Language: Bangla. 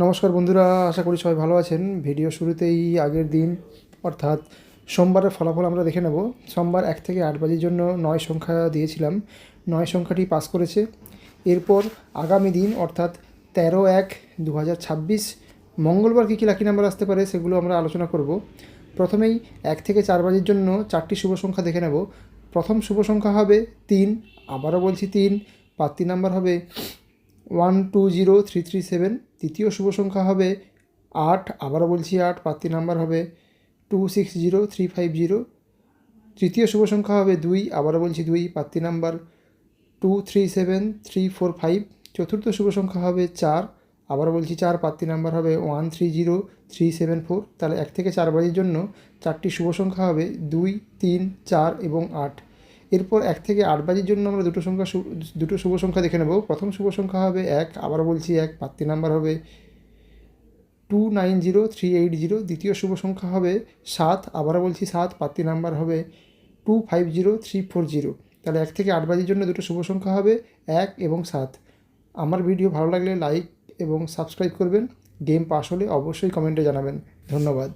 নমস্কার বন্ধুরা, আশা করি সবাই ভালো আছেন। ভিডিও শুরুতেই আগের দিন অর্থাৎ সোমবারের ফলাফল আমরা দেখে নেব। সোমবার 1 থেকে 8 বাজির জন্য 9 সংখ্যা দিয়েছিলাম, 9 সংখ্যাটি পাস করেছে। এরপর আগামী দিন অর্থাৎ 13/1/2026 মঙ্গলবার কী কী লাকি নাম্বার আসতে পারে সেগুলো আমরা আলোচনা করব। প্রথমেই 1 থেকে 4 বাজির জন্য 4টি শুভ সংখ্যা দেখে নেব। প্রথম শুভ সংখ্যা হবে 3, আবারও বলছি 3। পাত্তি নাম্বার হবে 120337। দ্বিতীয় শুভ সংখ্যা হবে 8, আবারও বলছি 8। পাত্তি নাম্বার হবে 260350। তৃতীয় শুভ সংখ্যা হবে 2, আবারও বলছি 2। পাত্তি নাম্বার 237345। চতুর্থ শুভ সংখ্যা হবে 4, আবারও বলছি 4। পাত্তি নাম্বার হবে 130374। তাহলে 1 থেকে 4 বাজির জন্য 4টি শুভ সংখ্যা হবে 2, 3, 4 এবং 8। এরপর 1 থেকে 8 বাজির জন্য আমরা দুটো শুভ সংখ্যা দেখে নেব। প্রথম শুভ সংখ্যা হবে 1, আবারও বলছি 1। পাত্তি নাম্বার হবে 290380। দ্বিতীয় শুভ সংখ্যা হবে 7, আবারও বলছি 7। পাত্তি নাম্বার হবে 250340। তাহলে 1 থেকে 8 বাজির জন্য দুটো শুভ সংখ্যা হবে 1 এবং 7। আমার ভিডিও ভালো লাগলে লাইক এবং সাবস্ক্রাইব করবেন। গেম পাস হলে অবশ্যই কমেন্টে জানাবেন। ধন্যবাদ।